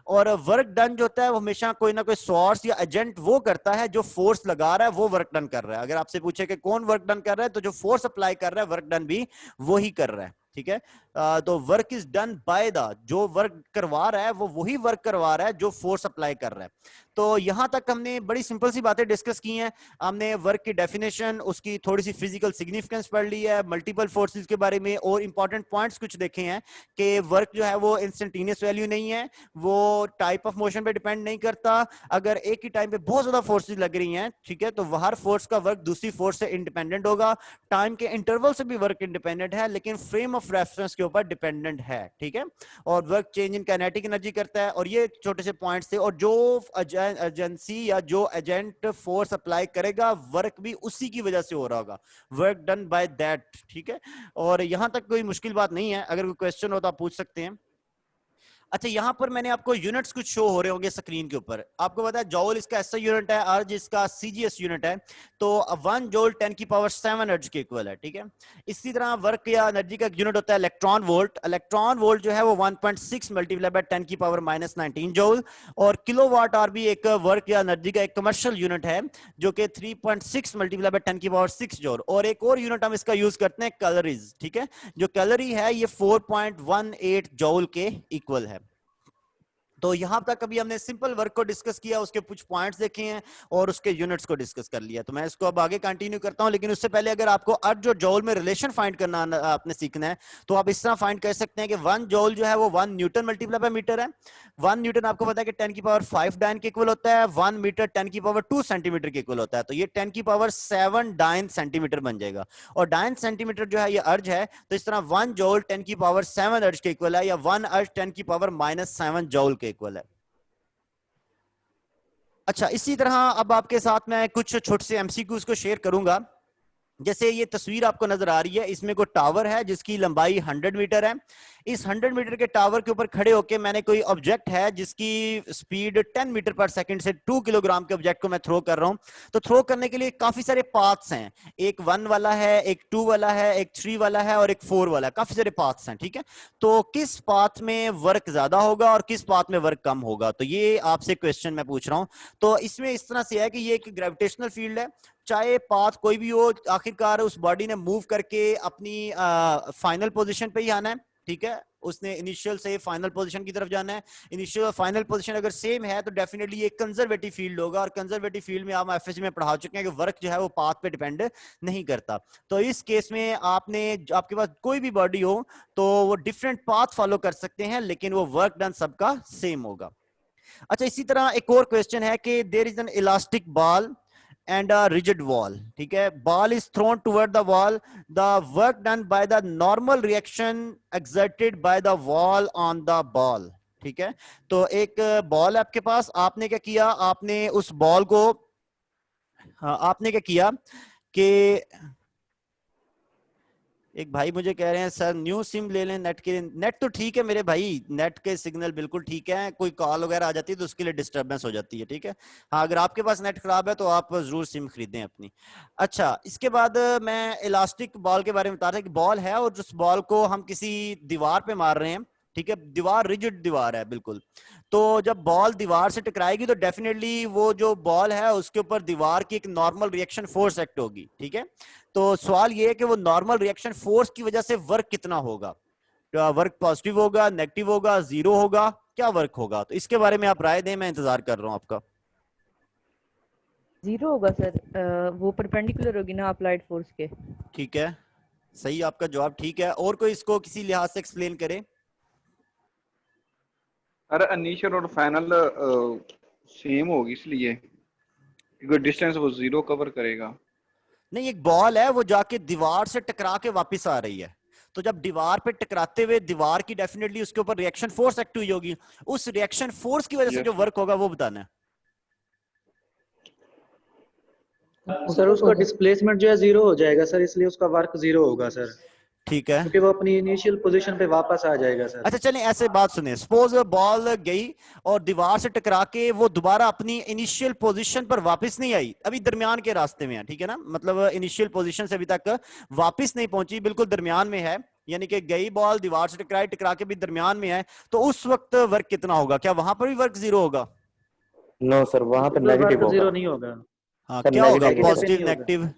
और वर्क डन जो होता है वो हमेशा कोई ना कोई सोर्स या एजेंट वो करता है जो फोर्स लगा रहा है, वो वर्क डन कर रहा है। अगर आपसे पूछे कि कौन वर्क डन कर रहा है, तो जो फोर्स अप्लाई कर रहा है वर्क डन भी वो ही कर रहा है, ठीक है। तो work is done by the, जो वर्क करवा रहा है वो वही वर्क करवा रहा है जो फोर्स अप्लाई कर रहा है। तो यहां तक हमने बड़ी सिंपल सी बातें डिस्कस की हैं। हमने वर्क की डेफिनेशन, उसकी थोड़ी सी फिजिकल सिग्निफिकेंस पढ़ ली है, मल्टीपल फोर्सेस के बारे में, और इंपॉर्टेंट पॉइंट्स कुछ देखे हैं कि वर्क जो है वो इंस्टेंटेनियस वैल्यू नहीं है, वो टाइप ऑफ मोशन पे डिपेंड नहीं करता। अगर एक ही टाइम पे बहुत ज्यादा फोर्सेस लग रही हैं, ठीक है, तो हर फोर्स का वर्क दूसरी फोर्स से इंडिपेंडेंट होगा। टाइम के इंटरवल से भी वर्क इंडिपेंडेंट है, लेकिन फ्रेम ऑफ रेफरेंस के ऊपर डिपेंडेंट है, ठीक है। और work change in kinetic energy करता है। और ये छोटे से पॉइंट्स थे। और जो एजेंसी या जो एजेंट फोर्स अप्लाई करेगा वर्क भी उसी की वजह से हो रहा होगा, वर्क डन बाय दैट, ठीक है। और यहां तक कोई मुश्किल बात नहीं है, अगर कोई क्वेश्चन हो तो आप पूछ सकते हैं। अच्छा, यहां पर मैंने आपको यूनिट्स कुछ शो हो रहे होंगे स्क्रीन के ऊपर। आपको पता है जॉल इसका एसआई यूनिट है, अर्ज इसका सीजीएस यूनिट है। तो 1 जॉल 10 की पावर 7 अर्ज के इक्वल है, ठीक है। इसी तरह वर्क या एनर्जी का यूनिट होता है इलेक्ट्रॉन वोल्ट। इलेक्ट्रॉन वोल्ट जो है वो 1.6 मल्टीप्लाई बाय 10 की पावर -19 जॉल। और किलोवाट आवर भी एक वर्क या एनर्जी का एक कमर्शियल यूनिट है, जो कि 3.6 मल्टीप्लाई बाय 10 की पावर 6 जॉल। और एक और यूनिट हम इसका यूज करते हैं कैलोरीज, ठीक है। जो कैलोरी है ये 4.18 जॉल के इक्वल है। तो यहां तक अभी हमने सिंपल वर्क को डिस्कस किया, उसके कुछ पॉइंट्स देखे हैं और उसके यूनिट्स को डिस्कस कर लिया। तो मैं इसको अब आगे कंटिन्यू करता हूं, लेकिन उससे पहले अगर आपको अर्ज और जॉल में रिलेशन फाइंड करना आपने सीखना है, तो आप इस तरह फाइंड कर सकते हैं कि 1 जॉल जो है वो 1 न्यूटन मल्टीप्लाई बाय मीटर है। 1 न्यूटन आपको पता है कि 10 की पावर 5 डायन के इक्वल होता है। 1 मीटर 10 की पावर 2 सेंटीमीटर के इक्वल होता है। तो ये 10 की पावर 7 डायन सेंटीमीटर बन जाएगा। और डायन सेंटीमीटर जो है ये अर्ज है, तो इस तरह 1 जॉल 10 की पावर 7 अर्ज के इक्वल है, या 1 अर्ज 10 की पावर -7 जॉल के इक्वल है। अच्छा, इसी तरह अब आपके साथ मैं कुछ छोटे से एमसीक्यूज को शेयर करूंगा। जैसे ये तस्वीर आपको नजर आ रही है, इसमें कोई टावर है जिसकी लंबाई 100 मीटर है। इस 100 मीटर के टावर के ऊपर खड़े होके मैंने कोई ऑब्जेक्ट है जिसकी स्पीड 10 मीटर पर सेकंड से 2 किलोग्राम के ऑब्जेक्ट को मैं थ्रो कर रहा हूं। तो थ्रो करने के लिए काफी सारे पाथ्स हैं, एक 1 वाला है, एक 2 वाला है, एक 3 वाला है और एक 4 वाला है। काफी सारे पाथ्स हैं, ठीक है। तो किस पाथ में वर्क ज्यादा होगा और किस पाथ में वर्क कम होगा, तो ये आपसे क्वेश्चन मैं पूछ रहा हूं। तो इसमें इस तरह से है कि ये एक ग्रेविटेशनल फील्ड है, चाहे पाथ कोई भी हो, आखिरकार उस बॉडी ने मूव करके अपनी फाइनल पोजीशन पे ही आना है, ठीक है। उसने इनिशियल से फाइनल पोजीशन की तरफ जाना है। इनिशियल और फाइनल पोजीशन अगर सेम है तो डेफिनेटली एक कंजर्वेटिव फील्ड होगा, और कंजर्वेटिव फील्ड में आप एफएसजी में पढ़ा चुके हैं कि वर्क जो है वो पाथ पे डिपेंड नहीं करता। तो इस केस में आपके पास कोई भी बॉडी हो तो वो डिफरेंट पाथ फॉलो कर सकते हैं, लेकिन वो वर्क डन सबका सेम होगा। अच्छा, इसी तरह एक और क्वेश्चन है कि there is an elastic ball and a rigid wall, ठीक है। ball is thrown toward the wall, the work done by the normal reaction exerted by the wall on the ball, ठीक है। तो एक बॉल है आपके पास, आपने क्या किया, आपने उस बॉल को आपने क्या किया कि एक भाई मुझे कह रहे हैं सर न्यू सिम ले लें नेट के लिए। नेट तो ठीक है मेरे भाई, नेट के सिग्नल बिल्कुल ठीक है, कोई कॉल वगैरह आ जाती है तो उसके लिए डिस्टरबेंस हो जाती है, ठीक है। हाँ, अगर आपके पास नेट खराब है तो आप जरूर सिम खरीदें अपनी। अच्छा, इसके बाद मैं इलास्टिक बॉल के बारे में बता रहा था कि बॉल है और उस बॉल को हम किसी दीवार पे मार रहे हैं, ठीक है। दीवार रिजिड दीवार है बिल्कुल। तो जब बॉल दीवार से टकराएगी तो डेफिनेटली वो जो बॉल है उसके ऊपर दीवार की एक नॉर्मल रिएक्शन फोर्स एक्ट होगी, ठीक है। तो सवाल ये है कि वो नॉर्मल रिएक्शन फोर्स की वजह से वर्क कितना होगा, वर्क पॉजिटिव होगा, नेगेटिव होगा, जीरो होगा, क्या वर्क होगा? तो इसके बारे में आप राय दें, मैं इंतजार कर रहा हूं आपका। जीरो होगा सर, वो परपेंडिकुलर होगी ना अप्लाइड फोर्स के। ठीक है, सही आपका जवाब, ठीक है। और कोई इसको किसी लिहाज से एक्सप्लेन करे? अरे इनिशियल और फाइनल सेम होगी, इसलिए क्योंकि डिस्टेंस वो जीरो कवर करेगा। नहीं, एक बॉल है वो जाके दीवार से टकरा के वापस आ रही है, तो जब दीवार पे टकराते हुए दीवार की डेफिनेटली उसके ऊपर रिएक्शन फोर्स एक्ट हुई होगी, उस रिएक्शन फोर्स की वजह से जो वर्क होगा वो बताना है। सर उसका डिस्प्लेसमेंट जो है जीरो हो जाएगा सर, इसलिए उसका वर्क जीरो होगा सर, ठीक है, क्योंकि वो अपनी इनिशियल पोजीशन पे वापस आ जाएगा सर। अच्छा चलें ऐसे बात सुने, सपोज बॉल गई और दीवार से टकरा के वो दोबारा अपनी इनिशियल पोजीशन पर वापस नहीं आई, अभी दरमियान के रास्ते में है, ठीक है ना, मतलब इनिशियल पोजीशन से अभी तक वापस नहीं पहुंची, बिल्कुल दरमियान में है, यानी कि गई बॉल दीवार से टकराई, टकरा के भी दरमियान में है, तो उस वक्त वर्क कितना होगा? क्या वहां पर भी वर्क जीरो होगा? नो सर, वहां पे नेगेटिव होगा। जीरो नहीं होगा। हाँ, सर, क्या होगा? negative positive negative?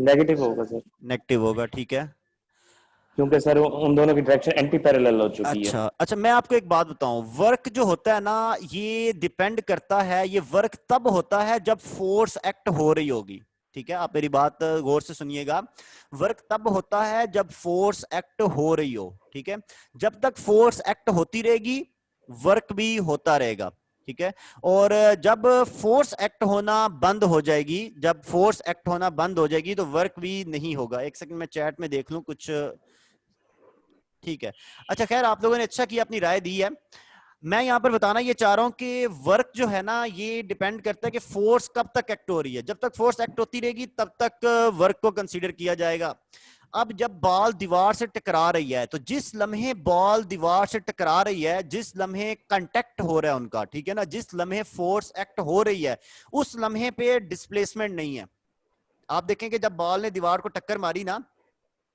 नेगेटिव होगा सर, नेगेटिव होगा, ठीक है। क्योंकि सर उन दोनों की डायरेक्शन एंटी पैरेलल हो चुकी है। अच्छा, मैं आपको एक बात बताऊं, वर्क जो होता है ना, ये डिपेंड करता है, ये वर्क तब होता है जब फोर्स एक्ट हो रही होगी, ठीक है। आप मेरी बात गौर से सुनिएगा, वर्क तब होता है जब फोर्स एक्ट हो रही हो, ठीक है। जब तक फोर्स एक्ट होती रहेगी वर्क भी होता रहेगा, ठीक है। और जब फोर्स एक्ट होना बंद हो जाएगी, जब फोर्स एक्ट होना बंद हो जाएगी तो वर्क भी नहीं होगा। एक सेकंड में चैट में देख लूं कुछ, ठीक है। अच्छा, खैर आप लोगों ने अच्छा किया, अपनी राय दी है। मैं यहाँ पर बताना ये चाह रहा हूं कि वर्क जो है ना, ये डिपेंड करता है कि फोर्स कब तक एक्ट हो रही है। जब तक फोर्स एक्ट होती रहेगी तब तक वर्क को कंसीडर किया जाएगा। अब जब बॉल दीवार से टकरा रही है, तो जिस लम्हे बॉल दीवार से टकरा रही है, जिस लम्हे कांटेक्ट हो रहा है उनका, ठीक है ना, जिस लम्हे फोर्स एक्ट हो रही है, उस लम्हे पे डिस्प्लेसमेंट नहीं है। आप देखें कि जब बॉल ने दीवार को टक्कर मारी ना,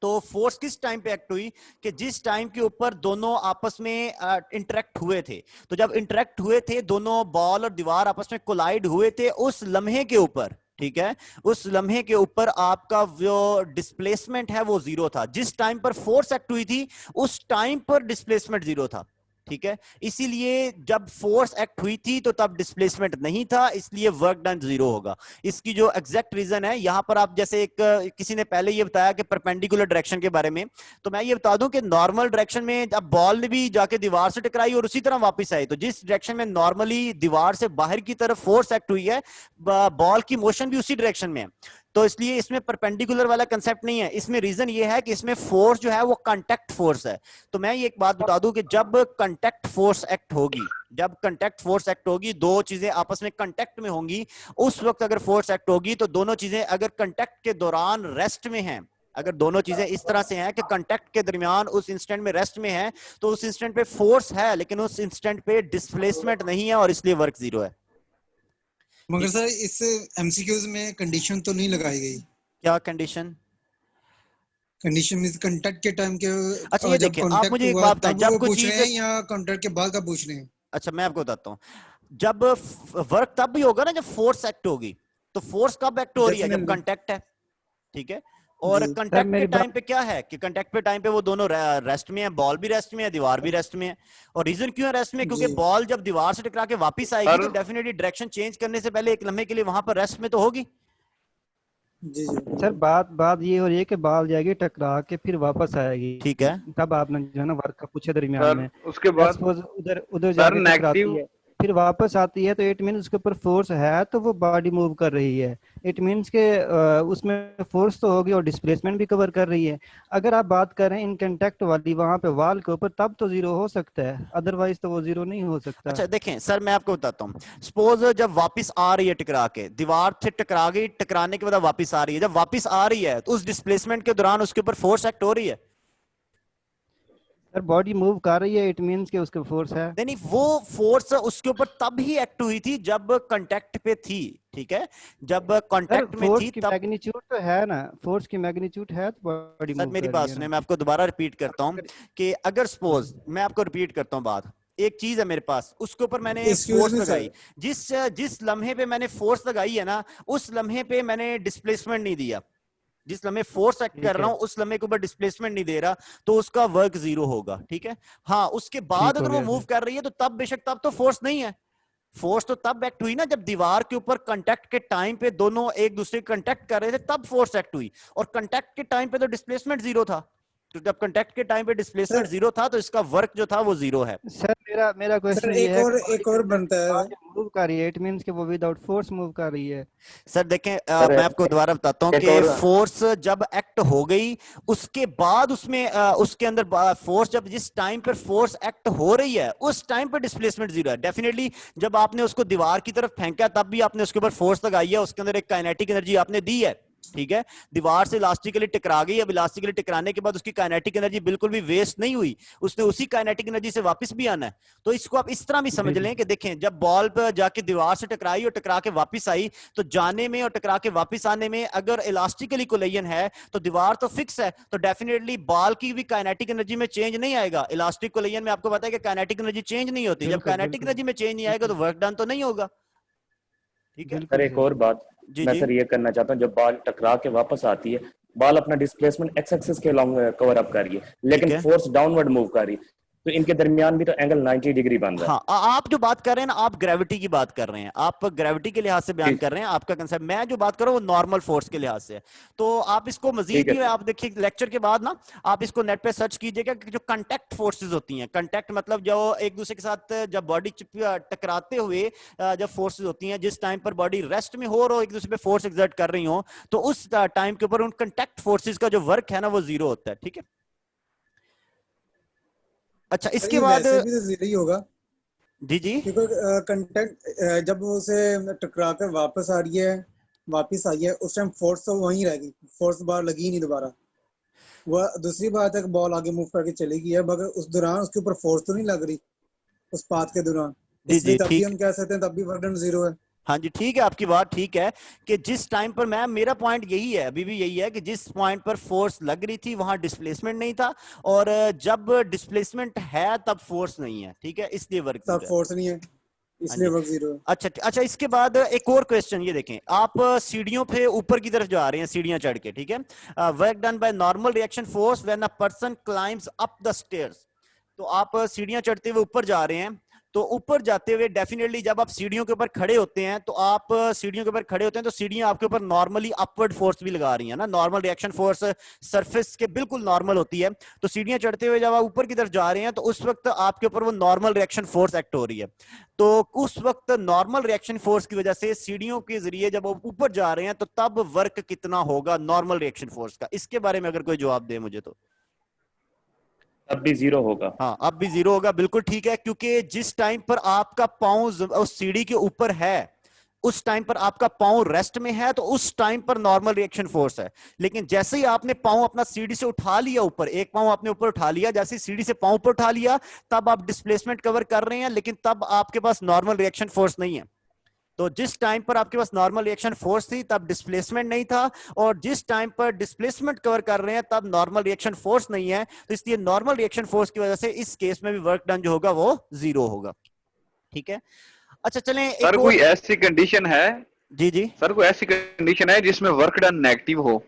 तो फोर्स किस टाइम पे एक्ट हुई कि जिस टाइम के ऊपर दोनों आपस में इंटरेक्ट हुए थे। तो जब इंटरेक्ट हुए थे दोनों, बॉल और दीवार आपस में कोलाइड हुए थे, उस लम्हे के ऊपर, ठीक है, उस लम्हे के ऊपर आपका जो डिस्प्लेसमेंट है वो जीरो था। जिस टाइम पर फोर्स एक्ट हुई थी उस टाइम पर डिस्प्लेसमेंट जीरो था, ठीक है। इसीलिए जब फोर्स एक्ट हुई थी तो तब डिस्प्लेसमेंट नहीं था, इसलिए वर्क डन जीरो होगा। इसकी जो एग्जैक्ट रीजन है, यहां पर आप जैसे एक किसी ने पहले ये बताया कि परपेंडिकुलर डायरेक्शन के बारे में, तो मैं ये बता दूं कि नॉर्मल डायरेक्शन में अब बॉल ने भी जाके दीवार से टकराई और उसी तरह वापस आई, तो जिस डायरेक्शन में नॉर्मली दीवार से बाहर की तरफ फोर्स एक्ट हुई है, बॉल की मोशन भी उसी डायरेक्शन में है, तो इसलिए इसमें परपेंडिकुलर वाला कंसेप्ट नहीं है। इसमें रीजन ये है कि इसमें फोर्स जो है वो कांटेक्ट फोर्स है। तो मैं ये एक बात बता दूं कि जब कांटेक्ट फोर्स एक्ट होगी, जब कांटेक्ट फोर्स एक्ट होगी, दो चीजें आपस में कांटेक्ट में होंगी, उस वक्त अगर फोर्स एक्ट होगी तो दोनों चीजें अगर कांटेक्ट के दौरान रेस्ट में हैं, अगर दोनों चीजें इस तरह से हैं कि कांटेक्ट के दरमियान उस इंस्टेंट में रेस्ट में है, तो उस इंस्टेंट पे फोर्स है लेकिन उस इंस्टेंट पे डिस्प्लेसमेंट नहीं है और इसलिए वर्क जीरो है। मगर सर इस एमसीक्यूज में कंडीशन तो नहीं लगाई गई। क्या कंडीशन? कंडीशन मींस कांटेक्ट के टाइम के, अच्छा ये देखिए, आप मुझे एक बात बताएं, जब कोई पूछ रहे चीज, हैं या कांटेक्ट के बाद का पूछ रहे हैं? अच्छा मैं आपको बताता हूं, जब वर्क तब भी होगा ना जब फोर्स एक्ट होगी, तो फोर्स कब एक्ट हो रही है? जब Definitely. कांटेक्ट है, ठीक है। और जी। कांटेक्ट के मेरी टाइम पे क्या है कि कांटेक्ट पे टाइम पे वो दोनों रेस्ट में है, बॉल भी रेस्ट में है, दीवार भी रेस्ट में है। और रीजन क्यों है रेस्ट में? क्योंकि जी। बॉल जब दीवार से टकरा के वापस आएगी सर तो डेफिनेटली डायरेक्शन चेंज करने से पहले एक लम्हे के लिए वहां पर रेस्ट में तो होगी। जी जी सर बिल्कुल। बात ये हो रही है कि बॉल जाएगी टकरा के फिर वापस आएगी, ठीक है। तब आपने जो है ना वर्क का पूछे दरमियान सर में, उसके बाद सपोज उधर उधर सर जाके टकराती नेगेटिव है फिर वापस आती है, तो इट मीन उसके ऊपर फोर्स है, तो वो बॉडी मूव कर रही है। इट मीन्स के उसमें फोर्स तो होगी और डिस्प्लेसमेंट भी कवर कर रही है। अगर आप बात कर रहे हैं इन कंटेक्ट वाली वहां पे वॉल के ऊपर, तब तो जीरो हो सकता है, अदरवाइज तो वो जीरो नहीं हो सकता। अच्छा देखें सर, मैं आपको बताता हूँ। सपोज जब वापस आ रही है टकरा के, दीवार से टकरा गई, टकराने के बाद वापस आ रही है, जब वापस आ रही है तो उस डिस्प्लेसमेंट के दौरान उसके ऊपर फोर्स एक्ट हो रही है। सर बॉडी मूव कर रही है, इट मीन्स के उसके फोर्स है। नहीं, वो फोर्स उसके ऊपर तब ही एक्ट हुई थी जब कांटेक्ट पे थी, ठीक है। जब सर कांटेक्ट में फोर्स थी की तब। मैग्नीट्यूड तो है ना, फोर्स की मैग्नीट्यूड है तो बॉडी सर मूव मेरी कर बात रही है सुने, ना। मैं आपको दोबारा रिपीट करता हूँ कि अगर सपोज, मैं आपको रिपीट करता हूँ बात, एक चीज है मेरे पास, उसके ऊपर मैंने एक्सक्यूज फोर्स मी लगाई, सर। जिस लम्हे पे मैंने फोर्स लगाई है ना, उस लम्हे पे मैंने डिस्प्लेसमेंट नहीं दिया। जिस लम्हे फोर्स एक्ट कर ठीक रहा है, हूं उस लम्हे के ऊपर डिस्प्लेसमेंट नहीं दे रहा, तो उसका वर्क जीरो होगा, ठीक है। हाँ, उसके बाद ठीक हो अगर वो गया मूव सर। कर रही है तो तब बेशक, तब तो फोर्स नहीं है। फोर्स तो तब एक्ट हुई ना जब दीवार के ऊपर कांटेक्ट के टाइम पे दोनों एक दूसरे को कांटेक्ट कर रहे थे, तब फोर्स एक्ट हुई। और कांटेक्ट के टाइम पे तो डिस्प्लेसमेंट जीरो था, तो जब कांटेक्ट के टाइम पे डिस्प्लेसमेंट सर जीरो था तो इसका वर्क जो था वो जीरो है। सर मेरा सर क्वेश्चन ये है कि एक और बनता है। मूव कर रही है, इट मींस कि वो विदाउट फोर्स मूव कर रही है। सर देखें, सर मैं आपको दोबारा बताता हूँ एक कि और फोर्स जब एक्ट हो गई उसके बाद उसमें उसके अंदर फोर्स, जब जिस टाइम पर फोर्स एक्ट हो रही है उस टाइम पर डिस्प्लेसमेंट जीरो है डेफिनेटली। जब आपने उसको दीवार की तरफ फेंका तब भी आपने उसके ऊपर फोर्स लगाई है, उसके अंदर एक काइनेटिक एनर्जी आपने दी है, ठीक है। दीवार से इलास्टिकली टकरा गई, अब इलास्टिकली टकराने के बाद उसकी काइनेटिक एनर्जी बिल्कुल भी वेस्ट नहीं हुई, उसने उसी काइनेटिक एनर्जी से वापस भी आना है। तो इसको आप इस तरह भी समझ लें कि देखें, जब बॉल पर जाके दीवार से टकराई और टकरा के वापस आई, तो जाने में और टकरा के वापस आने में अगर इलास्टिकली कोलिजन है तो दीवार तो फिक्स है, तो डेफिनेटली बॉल की भी काइनेटिक एनर्जी में चेंज नहीं आएगा। इलास्टिक कोलिजन में आपको पता है कि काइनेटिक एनर्जी चेंज नहीं होती, जब बिल्कुल काइनेटिक बिल्कुल एनर्जी में चेंज नहीं आएगा तो वर्क डन तो नहीं होगा, ठीक है। सर बिल्कुल एक सही। और बात जी मैं जी। सर ये करना चाहता हूँ, जब बॉल टकरा के वापस आती है, बॉल अपना डिस्प्लेसमेंट एक्स एक्सिस के अलॉन्ग कवर अप कर रही है, ठीक लेकिन है। फोर्स डाउनवर्ड मूव कर रही है, तो इनके दरमियान भी तो एंगल 90 डिग्री बन रहा है। हाँ, आप जो बात कर रहे हैं ना, आप ग्रेविटी की बात कर रहे हैं, आप ग्रेविटी के लिहाज से बयान ठीक कर रहे हैं आपका कंसेप्ट। मैं जो बात कर रहा हूँ वो नॉर्मल फोर्स के लिहाज से है। तो आप इसको मजीद ठीक है भी, सर। आप देखिए लेक्चर के बाद ना, आप इसको नेट पे सर्च कीजिएगा कि जो कांटेक्ट फोर्सेस होती हैं, कांटेक्ट मतलब जो एक दूसरे के साथ जब बॉडी टकराते हुए जब फोर्सेस होती हैं, जिस टाइम पर बॉडी रेस्ट में हो और एक दूसरे पे फोर्स एक्सर्ट कर रही हो, तो उस टाइम के ऊपर उन कांटेक्ट फोर्सेस का जो वर्क है ना वो जीरो होता है, ठीक है। अच्छा, सर इसके ये बाद वैसे भी तो जीरो ही होगा, जी जी। क्योंकि कंटेक्ट जब वो उसे टकरा कर वापस आ रही है, वापस आई है, उस टाइम फोर्स तो वहीं रहेगी, फोर्स बार लगी ही नहीं दोबारा। वह दूसरी बात है कि बॉल आगे मूव करके चली गई है, मगर उस दौरान उसके ऊपर फोर्स तो नहीं लग रही उस पाथ के दौरान, जी इसलिए जी तब भी ठीक। हम कह सकते हैं तब भी वर्क डन जीरो है। हाँ जी ठीक है, आपकी बात ठीक है कि जिस टाइम पर, मैं मेरा पॉइंट यही है, अभी भी यही है कि जिस पॉइंट पर फोर्स लग रही थी वहां डिस्प्लेसमेंट नहीं था, और जब डिस्प्लेसमेंट है तब फोर्स नहीं है, ठीक है, इसलिए वर्क तब जीरो है। फोर्स नहीं है, हाँ इसलिए जी। वर्क जीरो है। अच्छा अच्छा, इसके बाद एक और क्वेश्चन ये देखें, आप सीढ़ियों पे ऊपर की तरफ जा रहे हैं, सीढ़ियां चढ़ के, ठीक है। Work done by normal reaction force when a person climbs up the stairs. तो आप सीढ़ियां चढ़ते हुए ऊपर जा रहे हैं, तो ऊपर जाते हुए डेफिनेटली जब आप सीढ़ियों के ऊपर खड़े होते हैं, तो आप सीढ़ियों के ऊपर खड़े होते हैं तो सीढ़ियां आपके ऊपर नॉर्मली अपवर्ड फोर्स भी लगा रही हैं ना, नॉर्मल रिएक्शन फोर्स सरफेस के बिल्कुल नॉर्मल होती है। तो सीढ़ियां चढ़ते हुए जब आप ऊपर की तरफ जा रहे हैं तो उस वक्त आपके ऊपर वो नॉर्मल रिएक्शन फोर्स एक्ट हो रही है। तो उस वक्त नॉर्मल रिएक्शन फोर्स की वजह से सीढ़ियों के जरिए जब आप ऊपर जा रहे हैं तो तब वर्क कितना होगा नॉर्मल रिएक्शन फोर्स का, इसके बारे में अगर कोई जवाब दे मुझे तो। अब भी जीरो होगा। हाँ, अब भी जीरो होगा, बिल्कुल ठीक है, क्योंकि जिस टाइम पर आपका पांव उस सीढ़ी के ऊपर है, उस टाइम पर आपका पांव रेस्ट में है, तो उस टाइम पर नॉर्मल रिएक्शन फोर्स है। लेकिन जैसे ही आपने पांव अपना सीढ़ी से उठा लिया ऊपर, एक पांव आपने ऊपर उठा लिया, जैसे ही सीढ़ी से पांव ऊपर उठा लिया, तब आप डिस्प्लेसमेंट कवर कर रहे हैं, लेकिन तब आपके पास नॉर्मल रिएक्शन फोर्स नहीं है। तो जिस टाइम पर आपके पास नॉर्मल रिएक्शन फोर्स थी तब डिस्प्लेसमेंट नहीं था, और जिस टाइम पर डिस्प्लेसमेंट कवर कर रहे हैं तब नॉर्मल रिएक्शन फोर्स नहीं है, तो इसलिए नॉर्मल रिएक्शन फोर्स की वजह से इस केस में भी वर्क डन जो होगा वो जीरो होगा, ठीक है। अच्छा चलें, सर एक कोई और। ऐसी कंडीशन है जी जी सर कोई ऐसी कंडीशन है जिसमें वर्क डन नेगेटिव हो,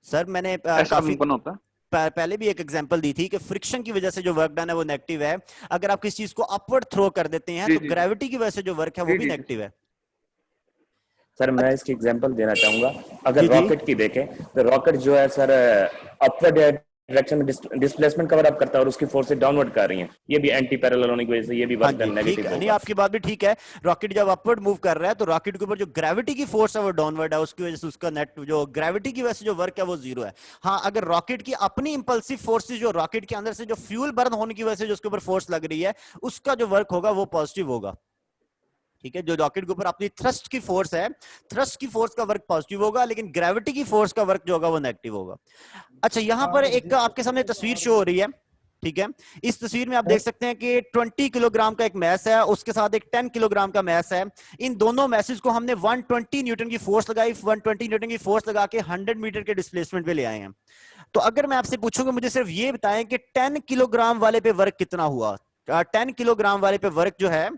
सर, मैंने ऐसा काफी मुमकिन होता है? पहले भी एक एग्जांपल दी थी कि फ्रिक्शन की वजह से जो वर्क डन है वो नेगेटिव है। अगर आप किसी चीज को अपवर्ड थ्रो कर देते हैं जी तो जी ग्रेविटी की वजह से जो वर्क है वो जी भी जी नेगेटिव है। सर मैं इसकी एग्जांपल देना चाहूंगा। अगर जी जी रॉकेट की देखें तो रॉकेट जो है सर अपवर्ड डायरेक्शन में डिस्प्लेसमेंट कवर अप करता है और उसकी फोर्सेस डाउनवर्ड कर रही हैं, ये भी एंटी पैरेलल होने की वजह से ये भी हाँ वर्क जी, डन ठीक नेगेटिव है, नहीं होगा। आपकी बात भी ठीक है। रॉकेट जब अपवर्ड मूव कर रहा है तो रॉकेट के ऊपर जो ग्रेविटी की फोर्स है वो डाउनवर्ड है, उसकी वजह से उसका नेट जो ग्रेविटी की वजह से जो वर्क है वो जीरो है। हाँ, अगर रॉकेट की अपनी इंपल्सिव फोर्सेज जो रॉकेट के अंदर से जो फ्यूल बर्न होने की वजह से जो उसके ऊपर फोर्स लग रही है उसका जो वर्क होगा वो पॉजिटिव होगा। ठीक है, जो रॉकेट के ऊपर अपनी थ्रस्ट की फोर्स है, थ्रस्ट की फोर्स का वर्क पॉजिटिव होगा, लेकिन ग्रेविटी की फोर्स का वर्क जो होगा वो नेगेटिव होगा। अच्छा, यहां पर एक आपके सामने तस्वीर शो हो रही है। ठीक है, इस तस्वीर में आप देख सकते हैं कि 20 किलोग्राम का एक मैस है, उसके साथ एक 10 किलोग्राम का मैस है। इन दोनों मैसेज को हमने 120 न्यूटन की फोर्स लगाई, 120 न्यूटन की फोर्स लगा के 100 मीटर के डिस्प्लेसमेंट पे ले आए हैं। तो अगर मैं आपसे पूछूंगा, मुझे सिर्फ ये बताएं कि 10 किलोग्राम वाले पे वर्क कितना हुआ। 10 किलोग्राम वाले पे वर्क जो है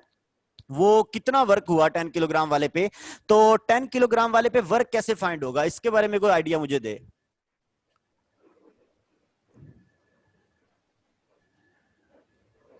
वो कितना वर्क हुआ 10 किलोग्राम वाले पे। तो 10 किलोग्राम वाले पे वर्क कैसे फाइंड होगा, इसके बारे में कोई आइडिया मुझे दे।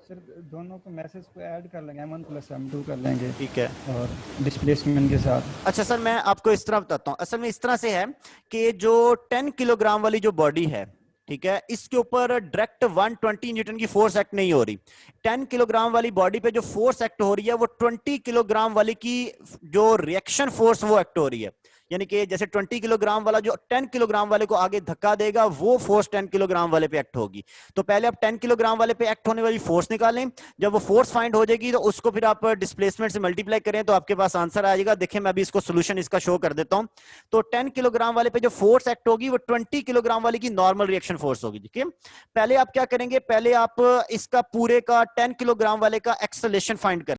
सर दोनों को मैसेज को ऐड कर लेंगे, m1 + m2 कर लेंगे, ठीक है, और डिस्प्लेसमेंट के साथ। अच्छा सर, मैं आपको इस तरह बताता हूं। असल में इस तरह से है कि जो 10 किलोग्राम वाली जो बॉडी है, ठीक है, इसके ऊपर डायरेक्ट 120 न्यूटन की फोर्स एक्ट नहीं हो रही। 10 किलोग्राम वाली बॉडी पे जो फोर्स एक्ट हो रही है वो 20 किलोग्राम वाली की जो रिएक्शन फोर्स वो एक्ट हो रही है। यानी कि जैसे 20 किलोग्राम वाला जो 10 किलोग्राम वाले को आगे धक्का देगा वो फोर्स 10 किलोग्राम वाले पे एक्ट होगी। तो पहले आप 10 किलोग्राम वाले पे एक्ट होने वाली फोर्स निकालें। जब वो फोर्स फाइंड हो जाएगी तो उसको फिर आप डिस्प्लेसमेंट से मल्टीप्लाई करें तो आपके पास आंसर आ जाएगा। देखिए, मैं अभी इसको सोल्यूशन इसका शो कर देता हूं। तो 10 किलोग्राम वाले पे जो फोर्स एक्ट होगी वो 20 किलोग्राम वाले की नॉर्मल रिएक्शन फोर्स होगी। ठीक है, पहले आप क्या करेंगे, पहले आप इसका पूरे का 10 किलोग्राम वाले का एक्सेलरेशन फाइंड करें।